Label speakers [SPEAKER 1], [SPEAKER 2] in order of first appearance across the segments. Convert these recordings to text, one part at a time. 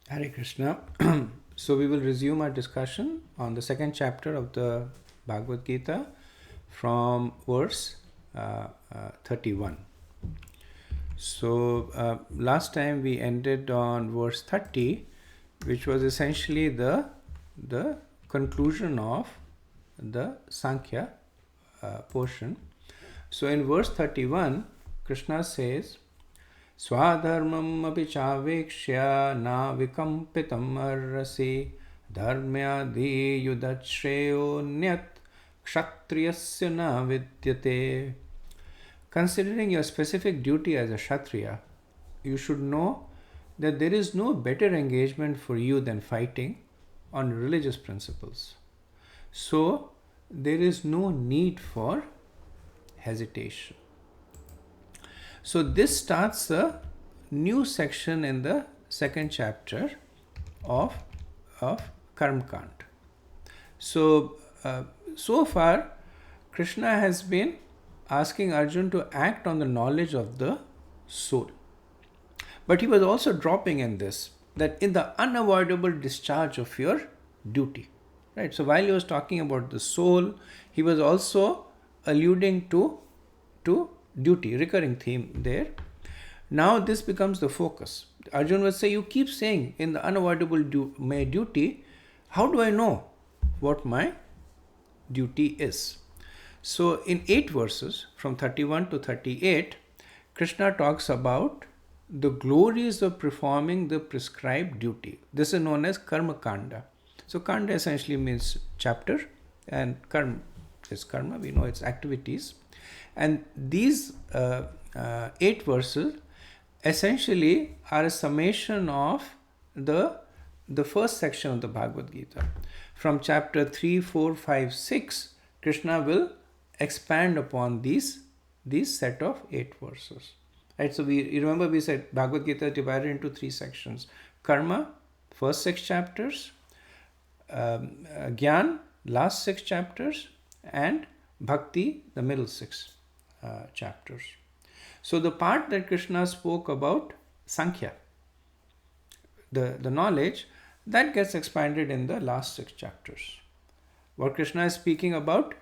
[SPEAKER 1] Hare Krishna. So we will resume our discussion on the second chapter of the Bhagavad-gita from verse 31. So last time we ended on verse 30, which was essentially the conclusion of the Sankhya portion. So in verse 31, Krishna says, Swadharmam api chavekshya na vikampitam arrasi dharmyadi yudachreyo nyat kshatriyasya na vidyate. Considering your specific duty as a Kshatriya, you should know that there is no better engagement for you than fighting on religious principles. So, there is no need for hesitation. So, this starts a new section in the second chapter of Karma Kand. So, so far, Krishna has been asking Arjun to act on the knowledge of the soul. But he was also dropping in this, that in the unavoidable discharge of your duty. Right? So while he was talking about the soul, he was also alluding to duty, recurring theme there. Now this becomes the focus. Arjun would say, you keep saying in the unavoidable duty, how do I know what my duty is? So in 8 verses, from 31 to 38, Krishna talks about the glories of performing the prescribed duty. This is known as Karma Kanda. So Kanda essentially means chapter, and Karma is karma, we know it's activities. And these 8 verses essentially are a summation of the first section of the Bhagavad-gita. From chapter 3, 4, 5, 6, Krishna will expand upon these set of 8 verses. Right? So we remember we said Bhagavad-gita is divided into 3 sections. Karma, first 6 chapters, Gyan, last 6 chapters, and Bhakti, the middle 6 chapters. So the part that Krishna spoke about Sankhya, the knowledge, that gets expanded in the last 6 chapters. What Krishna is speaking about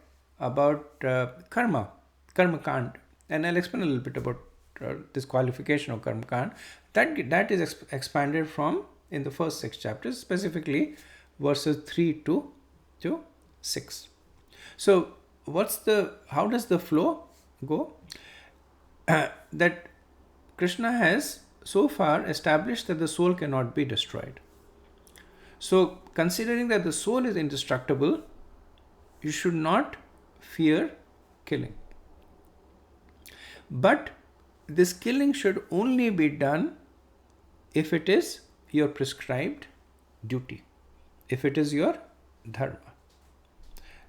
[SPEAKER 1] karma kand, and I'll explain a little bit about this qualification of karma kand. That is expanded from in the first 6 chapters, specifically verses 3 to 6. So how does the flow go? That Krishna has so far established that the soul cannot be destroyed. So considering that the soul is indestructible, you should not fear killing. But this killing should only be done if it is your prescribed duty, if it is your dharma.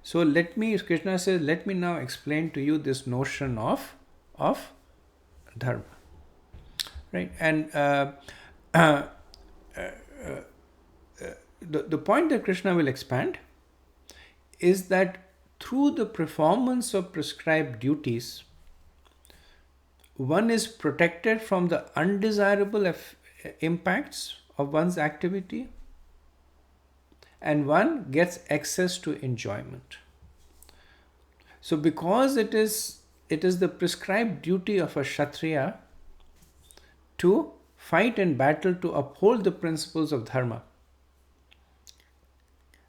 [SPEAKER 1] So Krishna says, let me now explain to you this notion of dharma. Right? And the point that Krishna will expand is that through the performance of prescribed duties, one is protected from the undesirable impacts of one's activity, and one gets access to enjoyment. So because it is the prescribed duty of a Kshatriya to fight and battle to uphold the principles of dharma,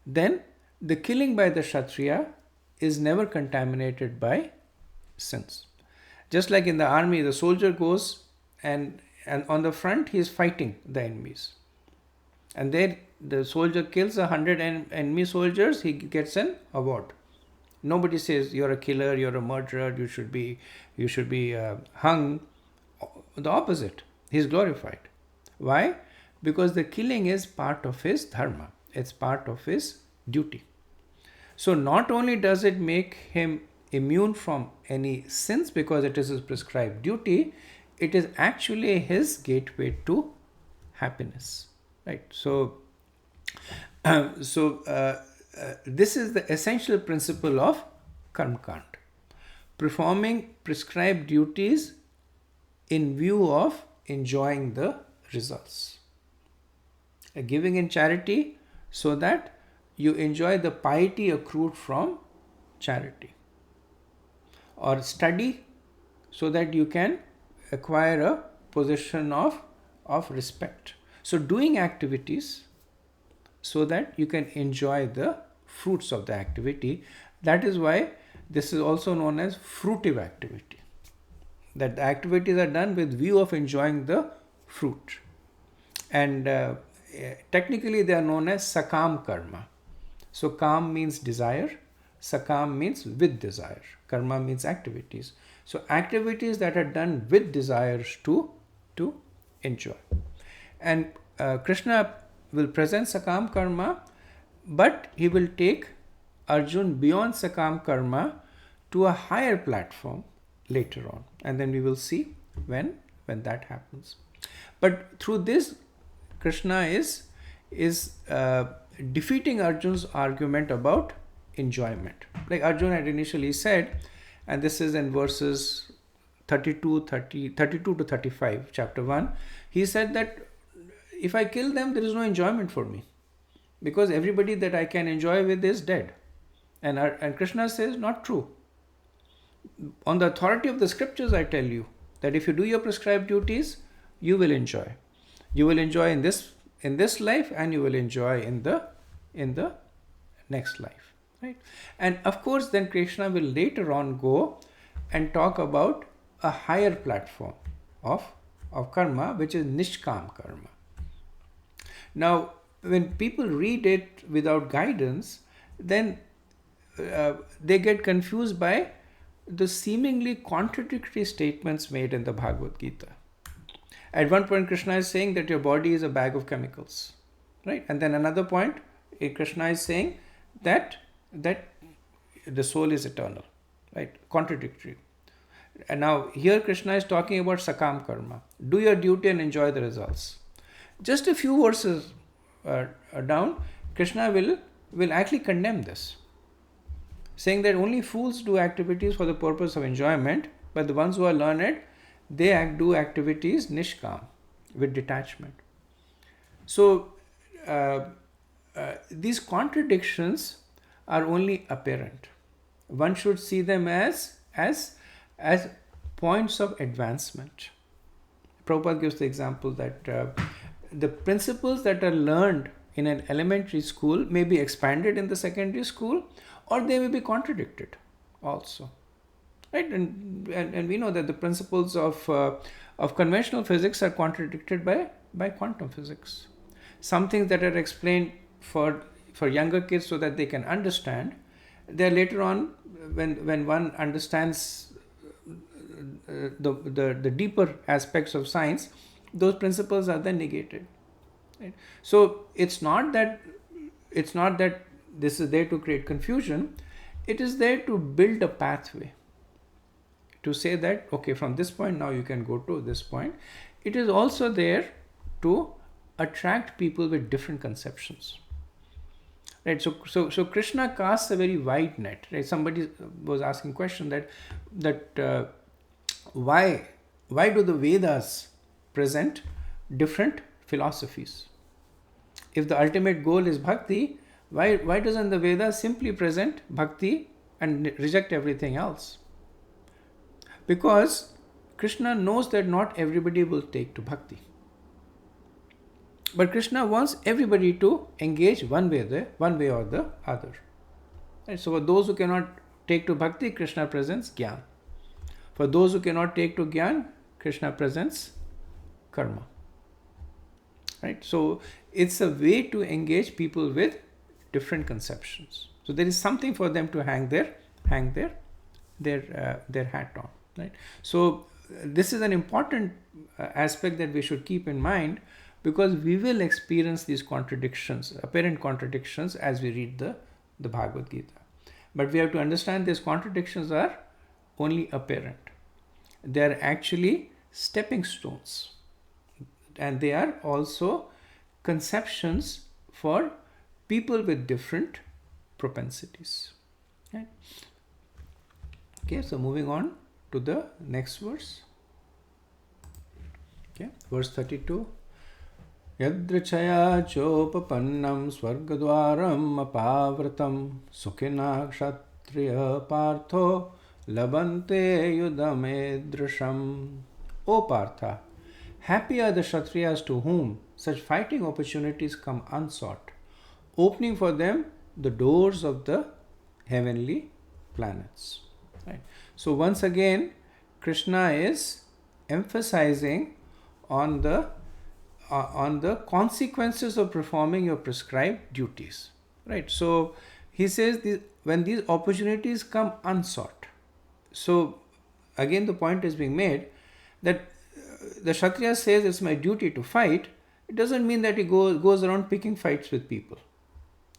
[SPEAKER 1] then the killing by the Kshatriya is never contaminated by sins. Just like in the army, the soldier goes and on the front he is fighting the enemies. And there the soldier kills 100 enemy soldiers, he gets an award. Nobody says you're a killer, you're a murderer, you should be hung. The opposite. He is glorified. Why? Because the killing is part of his dharma. It's part of his duty. So not only does it make him immune from any sins because it is his prescribed duty, it is actually his gateway to happiness. Right? So this is the essential principle of karma kand. Performing prescribed duties in view of enjoying the results. Giving in charity so that you enjoy the piety accrued from charity. Or study so that you can acquire a position of respect. So doing activities so that you can enjoy the fruits of the activity. That is why this is also known as fruitive activity. That the activities are done with view of enjoying the fruit. And technically they are known as sakam karma. So kam means desire, sakam means with desire, karma means activities. So activities that are done with desires to enjoy. And Krishna will present sakam karma, but he will take Arjun beyond sakam karma to a higher platform later on, and then we will see when that happens. But through this, Krishna is defeating Arjun's argument about enjoyment. Like Arjun had initially said, and this is in verses 32 to 35, chapter 1, he said that if I kill them, there is no enjoyment for me, because everybody that I can enjoy with is dead. And Krishna says, not true. On the authority of the scriptures, I tell you that if you do your prescribed duties, you will enjoy. You will enjoy in this life, and you will enjoy in the next life. Right? And of course, then Krishna will later on go and talk about a higher platform of karma, which is nishkam karma. Now, when people read it without guidance, then they get confused by the seemingly contradictory statements made in the Bhagavad-gita. At one point, Krishna is saying that your body is a bag of chemicals, right? And then another point, Krishna is saying that the soul is eternal, right? Contradictory. And now here Krishna is talking about sakam karma. Do your duty and enjoy the results. Just a few verses down, Krishna will actually condemn this, saying that only fools do activities for the purpose of enjoyment, but the ones who are learned, they do activities nishkam, with detachment. So these contradictions are only apparent. One should see them as points of advancement. Prabhupada gives the example that the principles that are learned in an elementary school may be expanded in the secondary school, or they may be contradicted also. Right? And we know that the principles of conventional physics are contradicted by quantum physics. Some things that are explained for younger kids so that they can understand, they are later on, when one understands the deeper aspects of science, those principles are then negated. Right? So it's not that this is there to create confusion. It is there to build a pathway, to say that, okay, from this point now you can go to this point. It is also there to attract people with different conceptions. Right? So Krishna casts a very wide net. Right? Somebody was asking question that why do the Vedas present different philosophies? If the ultimate goal is bhakti, why doesn't the Vedas simply present bhakti and reject everything else? Because Krishna knows that not everybody will take to bhakti. But Krishna wants everybody to engage one way or the other. Right? So for those who cannot take to bhakti, Krishna presents gyan. For those who cannot take to gyan, Krishna presents karma. Right? So it's a way to engage people with different conceptions. So there is something for them to hang their hat on. Right? So this is an important aspect that we should keep in mind, because we will experience these contradictions, apparent contradictions, as we read the Bhagavad-gita. But we have to understand these contradictions are only apparent. They are actually stepping stones. And they are also conceptions for people with different propensities. Okay, so moving on to the next verse. Okay, verse 32. Yadrichaya chopapannam swargadwaram apavratam sukhina kshatriya partho labante yudamedrisham. O Partha, happy are the Kshatriyas to whom such fighting opportunities come unsought, opening for them the doors of the heavenly planets. Right? So once again, Krishna is emphasizing on the consequences of performing your prescribed duties. Right? So he says when these opportunities come unsought. So again, the point is being made that the Kshatriya says it's my duty to fight. It doesn't mean that he goes around picking fights with people.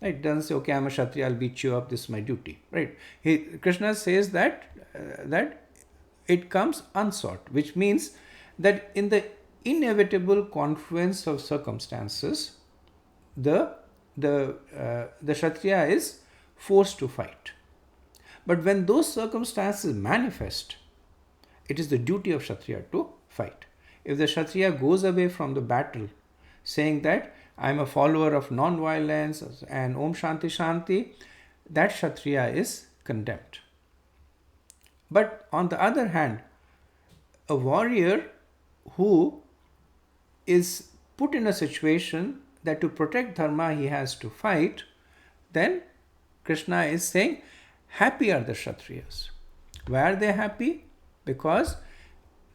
[SPEAKER 1] Right? It doesn't say, okay, I'm a Kshatriya, I'll beat you up, this is my duty. Right? Krishna says that it comes unsought, which means that in the inevitable confluence of circumstances, the Kshatriya is forced to fight. But when those circumstances manifest, it is the duty of Kshatriya to fight. If the Kshatriya goes away from the battle saying that I am a follower of non-violence and Om Shanti Shanti, that Kshatriya is condemned. But on the other hand, a warrior who is put in a situation that to protect dharma he has to fight, then Krishna is saying, happy are the Kshatriyas. Why are they happy? Because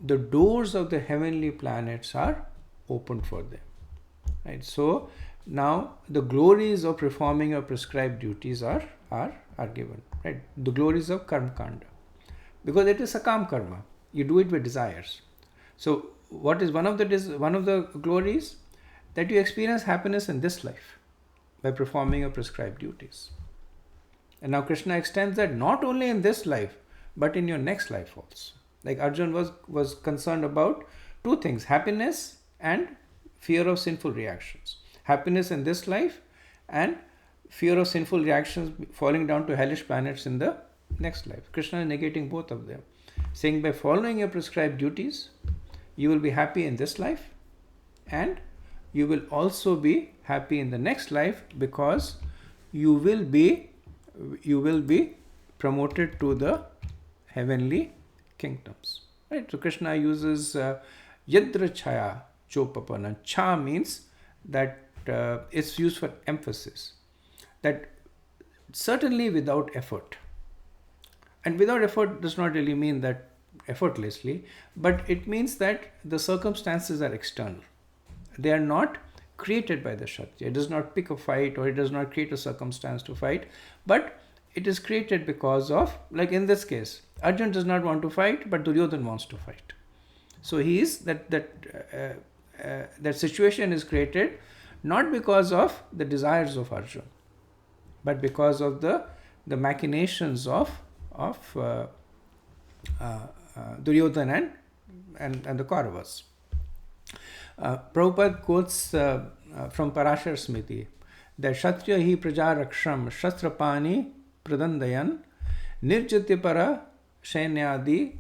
[SPEAKER 1] the doors of the heavenly planets are opened for them. Right? So now the glories of performing your prescribed duties are given. Right? The glories of karma kanda. Because it is a sakam karma. You do it with desires. So what is one of the glories? That you experience happiness in this life by performing your prescribed duties. And now Krishna extends that not only in this life, but in your next life also. Like Arjuna was concerned about two things, happiness and fear of sinful reactions. Happiness in this life and fear of sinful reactions falling down to hellish planets in the next life. Krishna is negating both of them, saying by following your prescribed duties, you will be happy in this life and you will also be happy in the next life, because you will be promoted to the heavenly kingdoms. Right? So Krishna uses yadra chaya chopapana. Cha means that it's used for emphasis. That certainly without effort. And without effort does not really mean that effortlessly, but it means that the circumstances are external. They are not created by the Kshatriya. It does not pick a fight or it does not create a circumstance to fight, but it is created because of, like in this case, Arjuna does not want to fight, but Duryodhana wants to fight. So he is that situation is created not because of the desires of Arjuna, but because of the machinations of Duryodhana and the Kauravas. Prabhupada quotes from Parashar Smriti that Kshatriya hi praja raksham shastrapani pradandayan nirjatya para shainyadi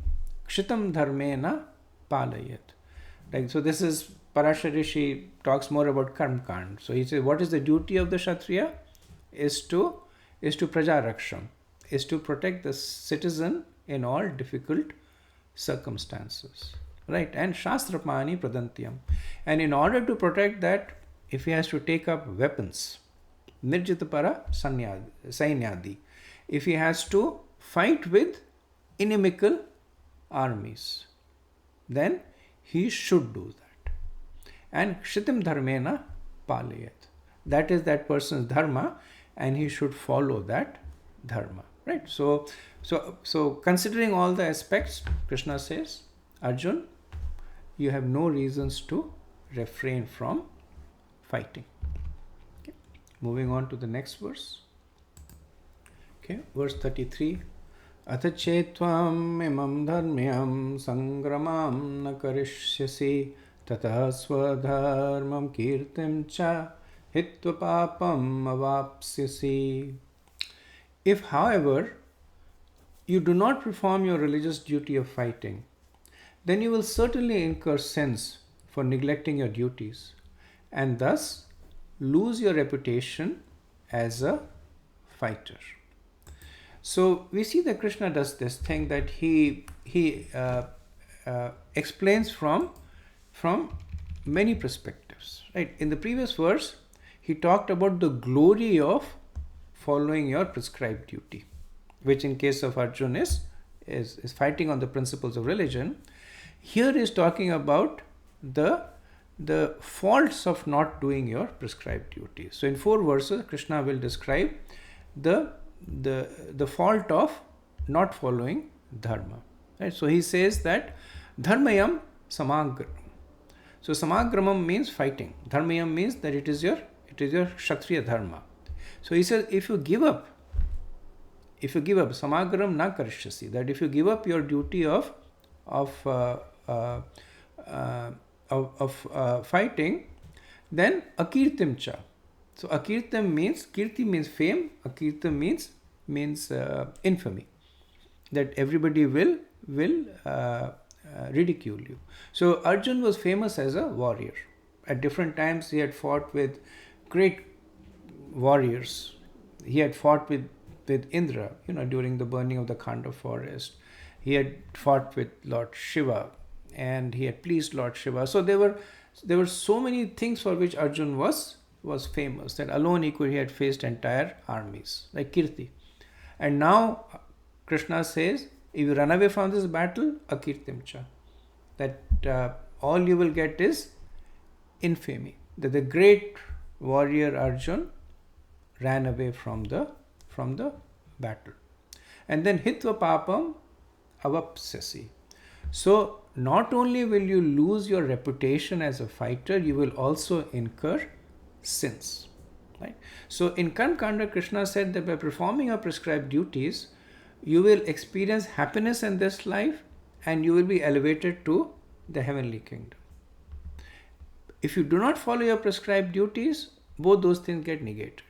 [SPEAKER 1] kshitam dharmena palayat. Like, so this is Parashar Rishi talks more about karma kand. So he says, what is the duty of the Kshatriya? Is to praja raksham, is to protect the citizen in all difficult circumstances. Right? And shastrapani pradantyam. And in order to protect that, if he has to take up weapons, nirjita para sainyadi, if he has to fight with inimical armies, then he should do that. And kshitim dharmena palayat. That is that person's dharma, and he should follow that dharma. Right? So considering all the aspects, Krishna says, Arjun, you have no reasons to refrain from fighting. Okay. Moving on to the next verse. Okay, verse 33. Atha chetvam imam dharmyam sangramam na karishyasi tata swadharmam kirtim cha hitva papam avapsyasi. If, however, you do not perform your religious duty of fighting, then you will certainly incur sins for neglecting your duties, and thus lose your reputation as a fighter. So we see that Krishna does this thing, that he explains from many perspectives. Right? In the previous verse, he talked about the glory of following your prescribed duty, which in case of Arjuna is fighting on the principles of religion. Here is talking about the faults of not doing your prescribed duty. So in 4 verses, Krishna will describe the fault of not following dharma. Right? So he says that dharmayam samagramam. So samagramam means fighting. Dharmayam means that it is your kshatriya dharma. So he says, if you give up, samagram na karishyasi, that if you give up your duty of fighting, then akirtim cha. So akirtam means, kirti means fame, akirtam means infamy, that everybody will ridicule you. So Arjun was famous as a warrior. At different times he had fought with great warriors. He had fought with Indra, during the burning of the Khanda forest. He had fought with Lord Shiva, and he had pleased Lord Shiva. So there were so many things for which Arjun was famous, that alone he had faced entire armies, like Kirti. And now Krishna says, if you run away from this battle, akirtim cha, that all you will get is infamy, that the great warrior Arjun ran away from the battle. And then hitva papam avapsasi. So not only will you lose your reputation as a fighter, you will also incur sins. Right? So in Karma-kanda, Krishna said that by performing your prescribed duties, you will experience happiness in this life and you will be elevated to the heavenly kingdom. If you do not follow your prescribed duties, both those things get negated.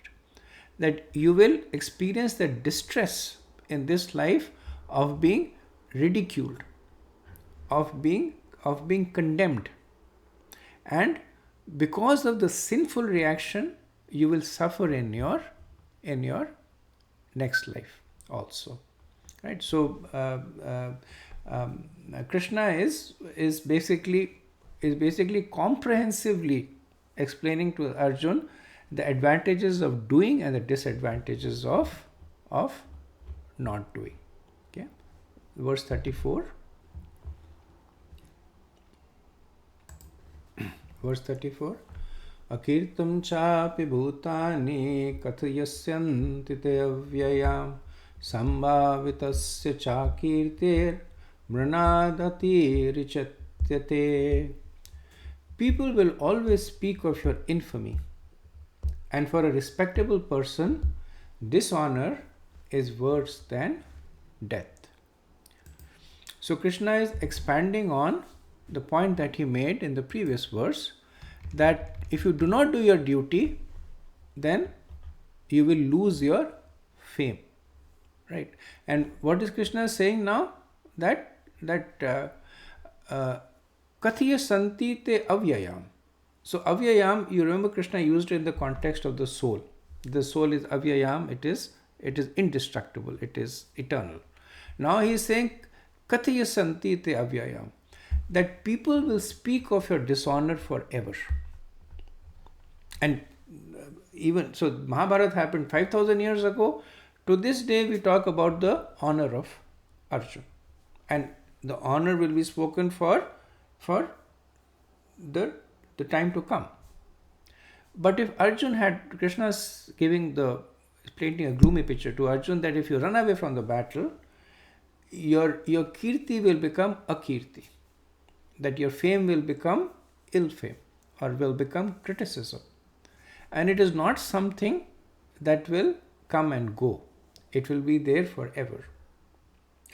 [SPEAKER 1] That you will experience the distress in this life of being ridiculed, of being condemned, and because of the sinful reaction, you will suffer in your next life also. Right? So Krishna is basically comprehensively explaining to Arjun the advantages of doing and the disadvantages of not doing. Okay, verse 34. Verse 34. Akirtam chapi bhutani kathayasyanti te avyayam sambhavitasya chakirtir mranadati richatyate. People will always speak of your infamy, and for a respectable person, dishonor is worse than death. So Krishna is expanding on the point that he made in the previous verse, that if you do not do your duty, then you will lose your fame. Right? And what is Krishna saying now? That kathiya santi te avyayam. So avyayam, you remember Krishna used it in the context of the soul. The soul is avyayam, it is indestructible, it is eternal. Now he is saying kathiya santi te avyayam, that people will speak of your dishonor forever. And even so, Mahabharata happened 5,000 years ago. To this day we talk about the honor of Arjuna, and the honor will be spoken for the time to come. But if Arjun had, Krishna is painting a gloomy picture to Arjun, that if you run away from the battle, your kirti will become akirti, that your fame will become ill fame or will become criticism, and it is not something that will come and go. It will be there forever.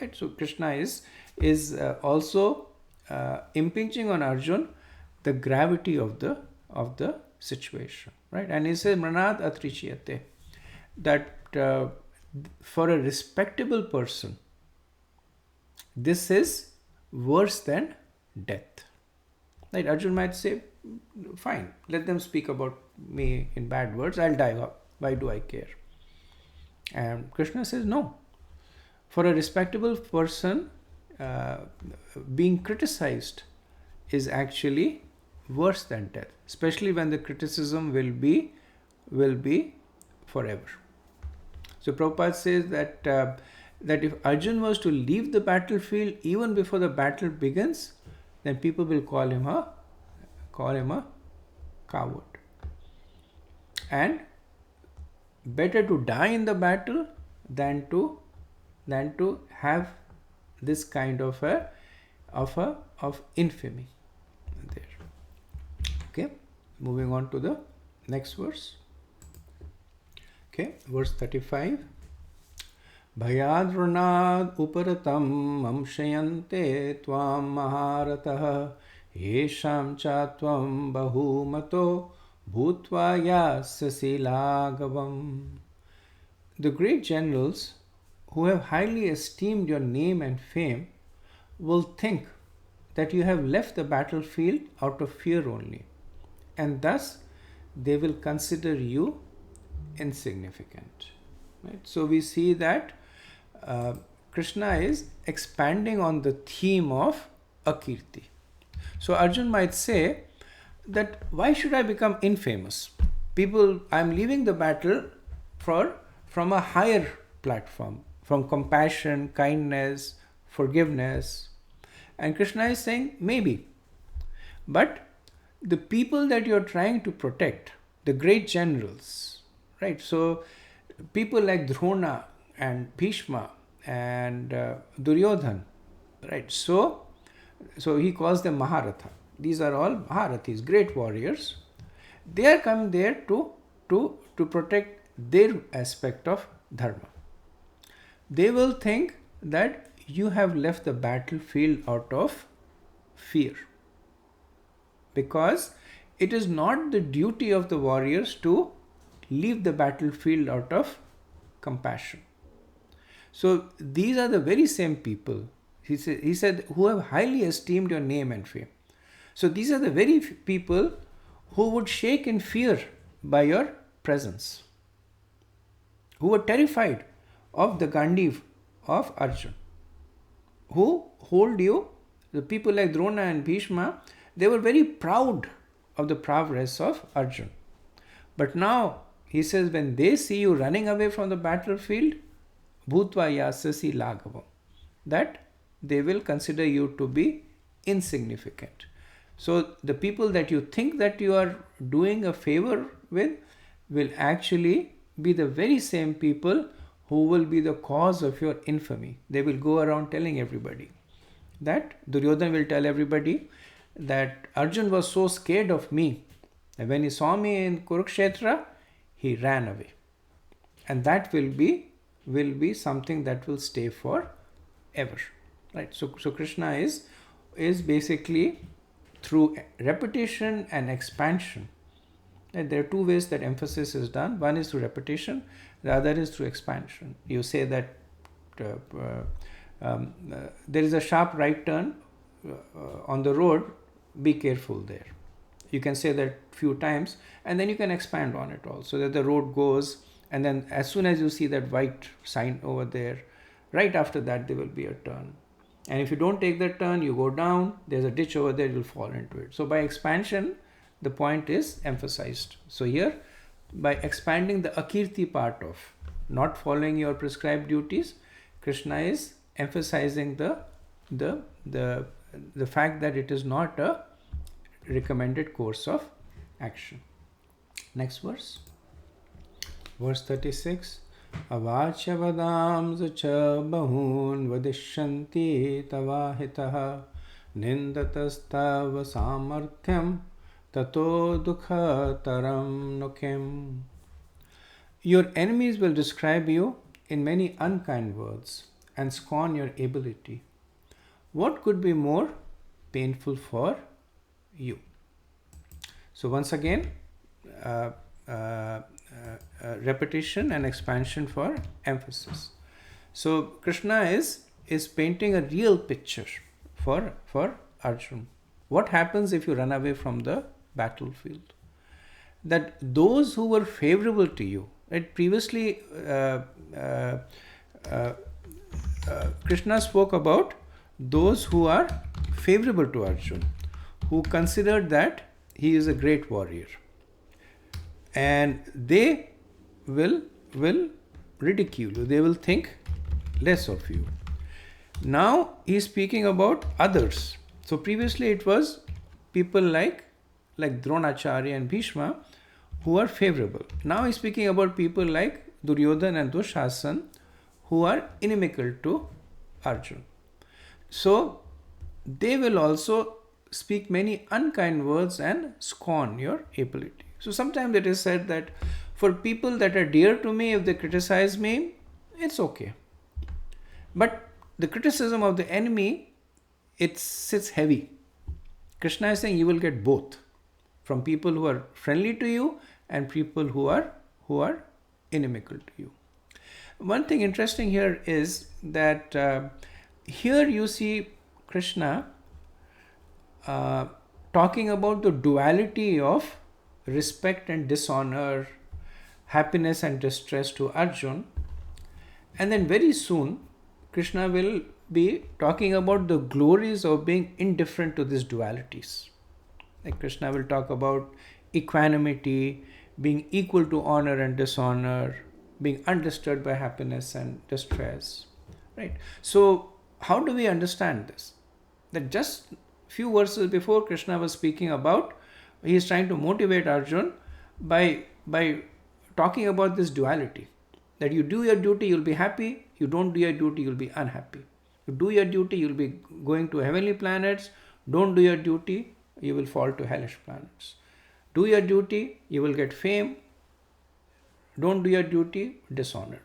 [SPEAKER 1] Right? So Krishna is also impinging on Arjun the gravity of the situation, right? And he says Mranad atrichyate, that for a respectable person, this is worse than death. Right? Arjun might say, fine, let them speak about me in bad words, I'll die. Why do I care? And Krishna says, no. For a respectable person, being criticized is actually worse than death, especially when the criticism will be forever. So Prabhupada says that if Arjun was to leave the battlefield even before the battle begins, then people will call him a coward. And better to die in the battle than to have this kind of infamy there. Okay, moving on to the next verse. Okay, verse 35. Bhayadrunad uparatam amshayante tvam maharatah yesham cha tvam bahumato bhutva yasasi lagavam. The great generals who have highly esteemed your name and fame will think that you have left the battlefield out of fear only, and thus they will consider you insignificant. Right? So we see that Krishna is expanding on the theme of akirti. So Arjun might say that why should I become infamous? I'm leaving the battle from a higher platform, from compassion, kindness, forgiveness. And Krishna is saying maybe, but the people that you're trying to protect, the great generals, right? So people like Drona and Bhishma and Duryodhan, right? So he calls them Maharatha. These are all Maharathis, great warriors. They are come there to protect their aspect of dharma. They will think that you have left the battlefield out of fear, because it is not the duty of the warriors to leave the battlefield out of compassion. So these are the very same people, he said, who have highly esteemed your name and fame. So these are the very people who would shake in fear by your presence, who were terrified of the Gandiv of Arjun, who hold you. The people like Drona and Bhishma, they were very proud of the prowess of Arjun. But now, he says, when they see you running away from the battlefield, bhutva yasasi lagavam, that they will consider you to be insignificant. So the people that you think that you are doing a favor with will actually be the very same people who will be the cause of your infamy. They will go around telling everybody. That Duryodhan will tell everybody that Arjun was so scared of me that when he saw me in Kurukshetra, he ran away. And that will be something that will stay forever. Right? So Krishna is basically through repetition and expansion. And there are two ways that emphasis is done. One is through repetition, the other is through expansion. You say that there is a sharp right turn on the road, be careful there. You can say that few times, and then you can expand on it all, so that the road goes, and then as soon as you see that white sign over there, right after that there will be a turn. And if you don't take that turn, you go down, there's a ditch over there, you'll fall into it. So by expansion, the point is emphasized. So here, by expanding the akirti part of not following your prescribed duties, Krishna is emphasizing the fact that it is not a recommended course of action. Next verse. Verse 36. Avachya vadamsa cha bahun vadishyanti tavahitah nindatastav samarthyam tato dukha taram nukim. Your enemies will describe you in many unkind words and scorn your ability. What could be more painful for you? So once again, repetition and expansion for emphasis. So Krishna is painting a real picture for Arjun. What happens if you run away from the battlefield. That those who were favorable to you, right? Previously, Krishna spoke about those who are favorable to Arjun, who considered that he is a great warrior, and they will ridicule you. They will think less of you. Now he is speaking about others. So previously it was people like Dronacharya and Bhishma who are favorable. Now he is speaking about people like Duryodhana and Dushasan who are inimical to Arjun. So they will also speak many unkind words and scorn your ability. So sometimes it is said that for people that are dear to me, if they criticize me, it's okay. But the criticism of the enemy, it sits heavy. Krishna is saying you will get both, from people who are friendly to you and people who are inimical to you. One thing interesting here is that here you see Krishna talking about the duality of respect and dishonor, happiness and distress to Arjun. And then very soon, Krishna will be talking about the glories of being indifferent to these dualities. Like Krishna will talk about equanimity, being equal to honor and dishonor, being undisturbed by happiness and distress. Right? So, how do we understand this? That just few verses before, Krishna was speaking about, he is trying to motivate Arjun by talking about this duality. That you do your duty, you'll be happy. You don't do your duty, you'll be unhappy. You do your duty, you'll be going to heavenly planets. Don't do your duty, you will fall to hellish planets. Do your duty, you will get fame. Don't do your duty, dishonor.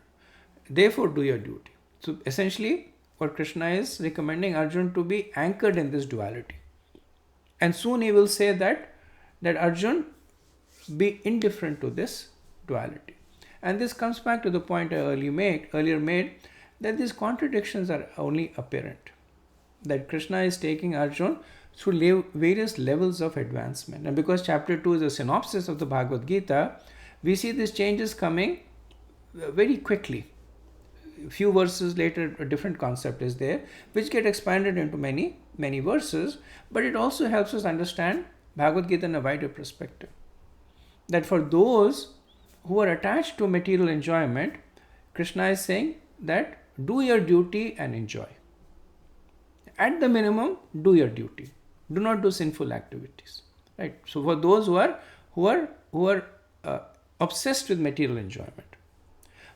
[SPEAKER 1] Therefore, do your duty. So essentially, what Krishna is recommending Arjun to be anchored in this duality. And soon he will say that Arjun be indifferent to this duality. And this comes back to the point I earlier made, that these contradictions are only apparent. That Krishna is taking Arjun through various levels of advancement. And because chapter 2 is a synopsis of the Bhagavad-gita, we see these changes coming very quickly. A few verses later, a different concept is there, which get expanded into many, many verses. But it also helps us understand Bhagavad-gita in a wider perspective. That for those who are attached to material enjoyment, Krishna is saying that do your duty and enjoy. At the minimum, do your duty. Do not do sinful activities. Right? So for those who are obsessed with material enjoyment.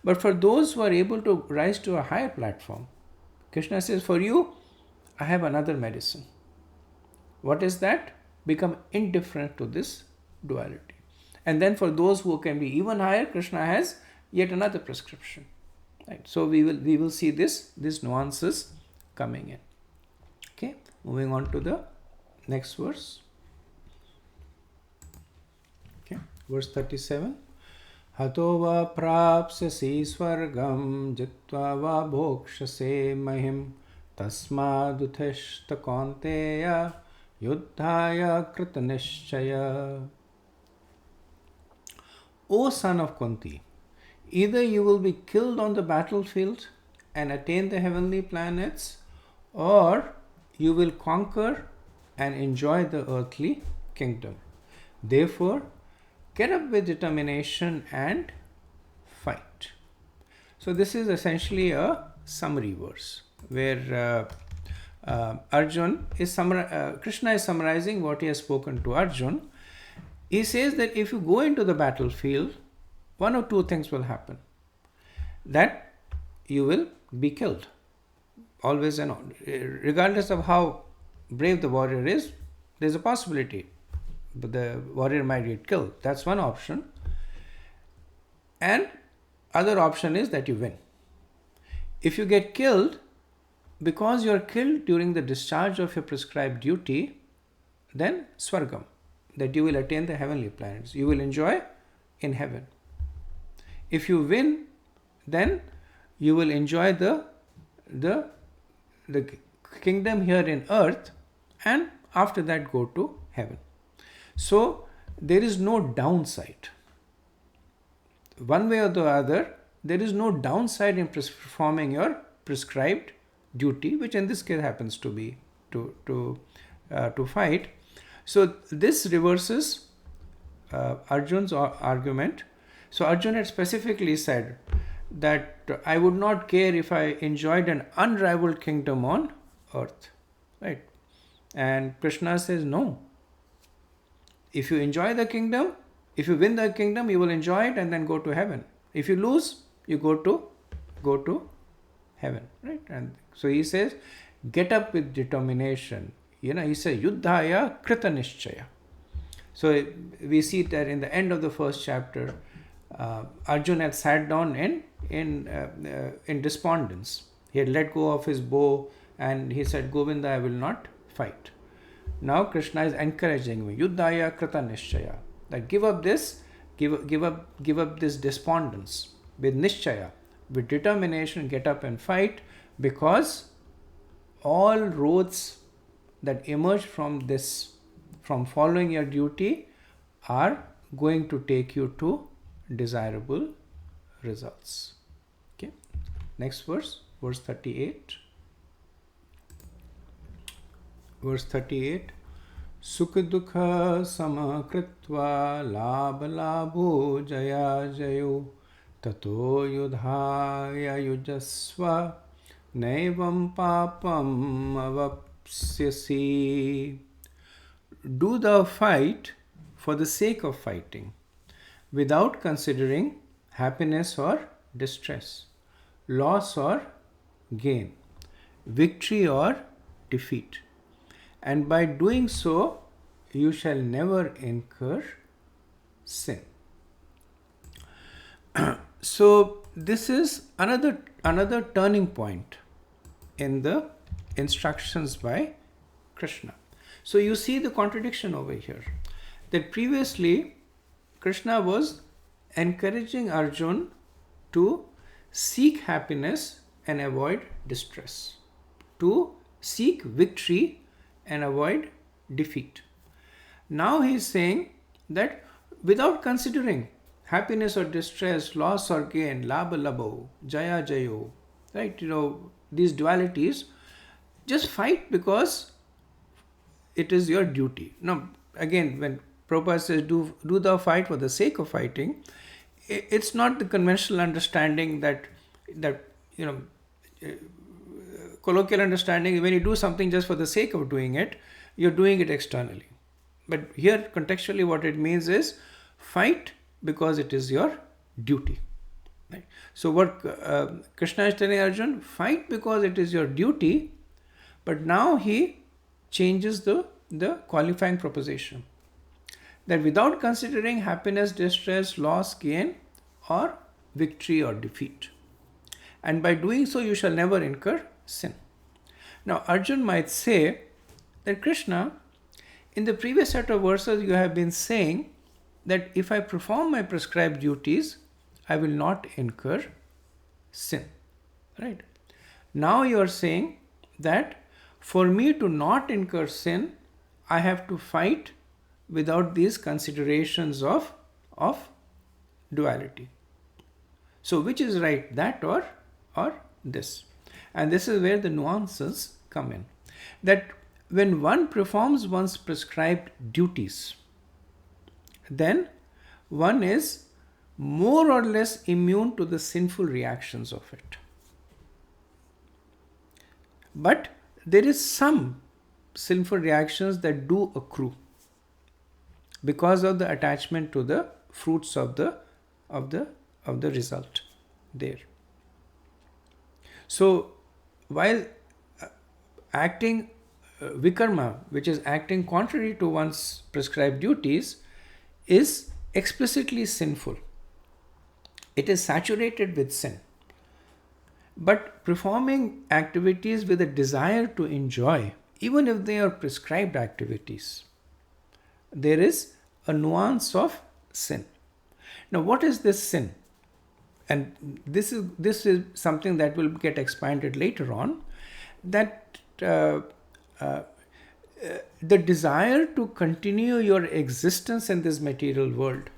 [SPEAKER 1] But for those who are able to rise to a higher platform, Krishna says, for you, I have another medicine. What is that? Become indifferent to this duality. And then for those who can be even higher, Krishna has yet another prescription. Right? So we will see these nuances coming in. Okay, moving on to the next verse. Okay, verse 37. Hato va prapsasi swargam jitva va bhokshase mahim tasmaduteshta kaunteya yuddhaya kritanishchaya. O son of Kunti, either you will be killed on the battlefield and attain the heavenly planets, or you will conquer and enjoy the earthly kingdom. Therefore, get up with determination and fight. So this is essentially a summary verse where Krishna is summarizing what he has spoken to Arjun. He says that if you go into the battlefield, one of two things will happen. That you will be killed. Always and regardless of how brave the warrior is, there's a possibility. But the warrior might get killed. That's one option. And other option is that you win. If you get killed, because you are killed during the discharge of your prescribed duty, then Swargam, that you will attain the heavenly planets. You will enjoy in heaven. If you win, then you will enjoy the kingdom here in earth, and after that go to heaven. So there is no downside. One way or the other, there is no downside in performing your prescribed duty, which in this case happens to be to fight. So this reverses Arjun's argument. So Arjun had specifically said that I would not care if I enjoyed an unrivaled kingdom on earth, right? And Krishna says no. If you enjoy the kingdom, if you win the kingdom, you will enjoy it and then go to heaven. If you lose, you go to heaven, right? And so he says, get up with determination. He says, Yuddhaya Krita Nishchaya. So we see that in the end of the first chapter, Arjun had sat down in despondence. He had let go of his bow and he said, Govinda, I will not fight. Now Krishna is encouraging me, Yuddhaya Krita Nishchaya, that give up this despondence with Nishchaya, with determination, get up and fight, because all roads that emerge from following your duty are going to take you to desirable results. Okay, next verse 38. Verse 38. Sukha dukha samakritva labha labho jaya jayo tato yudhaya yujasva naivam papam avapsyasi. Do thou fight for the sake of fighting, without considering happiness or distress, loss or gain, victory or defeat. And by doing so, you shall never incur sin. So this is another turning point in the instructions by Krishna. So you see the contradiction over here, that previously Krishna was encouraging Arjun to seek happiness and avoid distress, to seek victory and avoid defeat. Now he is saying that without considering happiness or distress, loss or gain, labha labho, jaya jayo, right? These dualities, just fight because it is your duty. Now, again, when Prabhupada says do thou fight for the sake of fighting, it's not the conventional understanding that colloquial understanding, when you do something just for the sake of doing it, you're doing it externally. But here, contextually, what it means is fight because it is your duty. Right? So what Krishna is telling Arjun, fight because it is your duty, but now he changes the qualifying proposition, that without considering happiness, distress, loss, gain, or victory or defeat. And by doing so, you shall never incur sin. Now, Arjun might say that Krishna, in the previous set of verses, you have been saying that if I perform my prescribed duties, I will not incur sin. Right? Now you are saying that for me to not incur sin, I have to fight without these considerations of duality. So which is right, that or this? And this is where the nuances come in. That when one performs one's prescribed duties, then one is more or less immune to the sinful reactions of it. But there is some sinful reactions that do accrue because of the attachment to the fruits of the result there. So while acting vikarma, which is acting contrary to one's prescribed duties, is explicitly sinful. It is saturated with sin. But performing activities with a desire to enjoy, even if they are prescribed activities, there is a nuance of sin. Now, what is this sin? And this is something that will get expanded later on, that the desire to continue your existence in this material world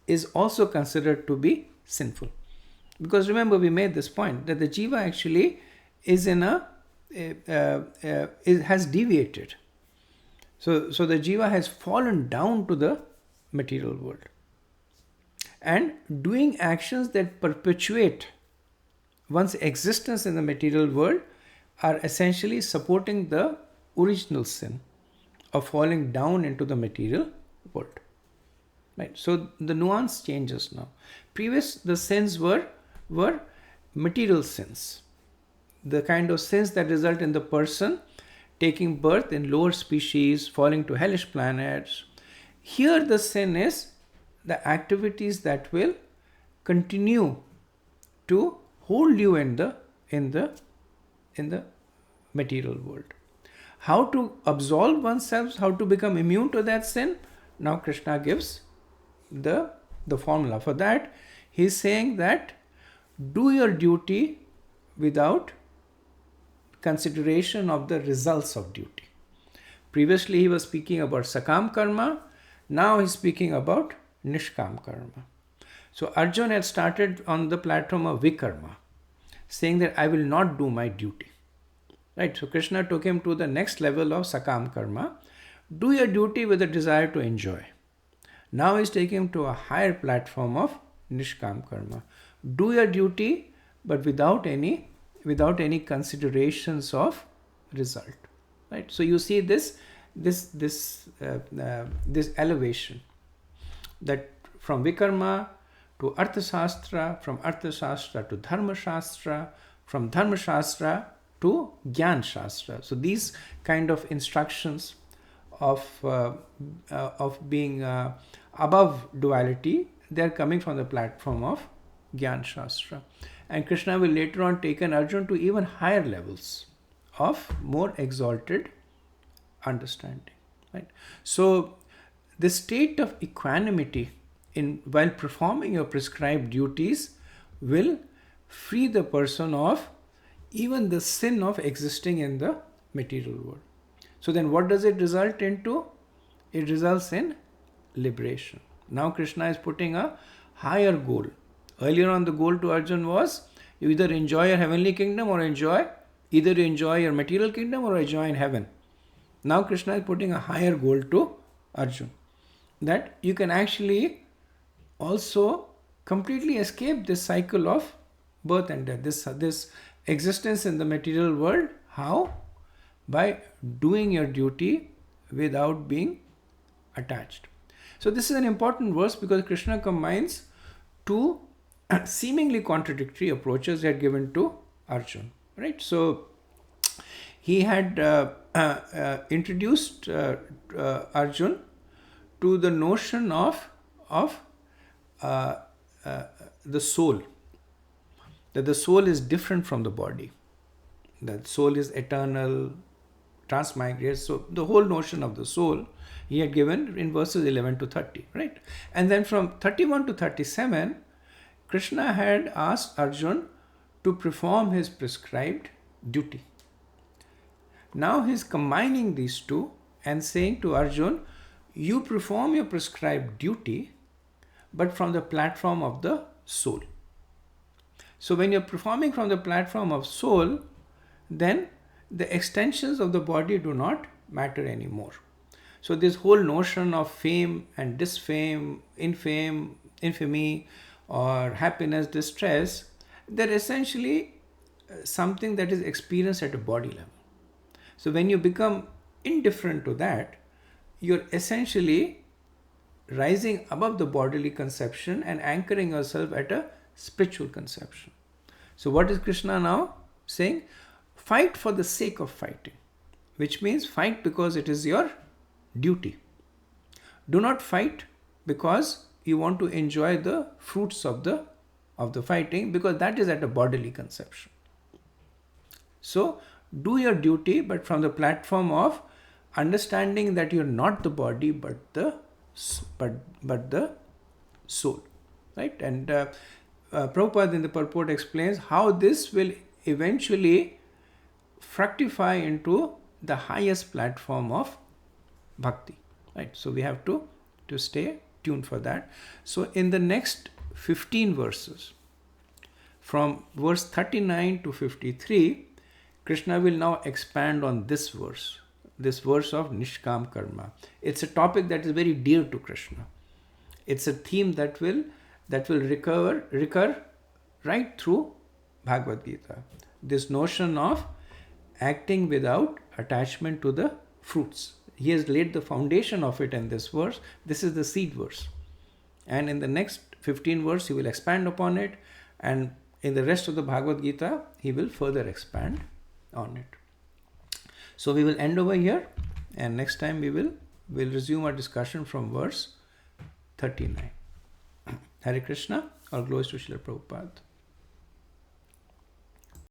[SPEAKER 1] is also considered to be sinful. Because remember, we made this point that the jiva actually is in it has deviated. So the jiva has fallen down to the material world. And doing actions that perpetuate one's existence in the material world are essentially supporting the original sin of falling down into the material world. Right? So the nuance changes now. Previous, the sins were material sins. The kind of sins that result in the person taking birth in lower species, falling to hellish planets. Here the sin is the activities that will continue to hold you in the material world. How to absolve oneself, how to become immune to that sin? Now Krishna gives the formula. For that, he is saying that do your duty without consideration of the results of duty. Previously he was speaking about sakam karma, now he is speaking about nishkam karma. So Arjun had started on the platform of vikarma, saying that I will not do my duty. Right? So Krishna took him to the next level of sakam karma. Do your duty with a desire to enjoy. Now he's taking him to a higher platform of nishkam karma. Do your duty, but without any considerations of result. Right? So you see this elevation, that from vikarma to arthashastra, from arthashastra to dharmashastra, from dharmashastra to gyan shastra. So these kind of instructions of being above duality, they are coming from the platform of gyan shastra. And Krishna will later on take an Arjun to even higher levels of more exalted understanding. Right? So the state of equanimity while performing your prescribed duties will free the person of even the sin of existing in the material world. So then what does it result into? It results in liberation. Now Krishna is putting a higher goal. Earlier on, the goal to Arjun was you either enjoy your heavenly kingdom or either you enjoy your material kingdom or enjoy in heaven. Now Krishna is putting a higher goal to Arjun, that you can actually also completely escape this cycle of birth and death, this existence in the material world. How? By doing your duty without being attached. So this is an important verse because Krishna combines two seemingly contradictory approaches he had given to Arjun. Right? So he had introduced Arjun to the notion of the soul, that the soul is different from the body, that soul is eternal, transmigrates. So the whole notion of the soul he had given in verses 11 to 30, right? And then from 31 to 37, Krishna had asked Arjun to perform his prescribed duty. Now he is combining these two and saying to Arjun, you perform your prescribed duty, but from the platform of the soul. So when you're performing from the platform of soul, then the extensions of the body do not matter anymore. So this whole notion of fame and disfame, infamy, or happiness, distress, they're essentially something that is experienced at a body level. So when you become indifferent to that, you're essentially rising above the bodily conception and anchoring yourself at a spiritual conception. So what is Krishna now saying? Fight for the sake of fighting, which means fight because it is your duty. Do not fight because you want to enjoy the fruits of the fighting, because that is at a bodily conception. So do your duty, but from the platform of understanding that you're not the body but the soul, right? And Prabhupada in the purport explains how this will eventually fructify into the highest platform of bhakti, right? So we have to stay tuned for that. So in the next 15 verses, from verse 39 to 53, Krishna will now expand on this verse of Nishkam Karma. It's a topic that is very dear to Krishna. It's a theme that will recur right through Bhagavad-gita. This notion of acting without attachment to the fruits. He has laid the foundation of it in this verse. This is the seed verse. And in the next 15 verse, he will expand upon it. And in the rest of the Bhagavad-gita, he will further expand on it. So we will end over here. And next time we'll resume our discussion from verse 39. Hare Krishna. All glories to Srila Prabhupada.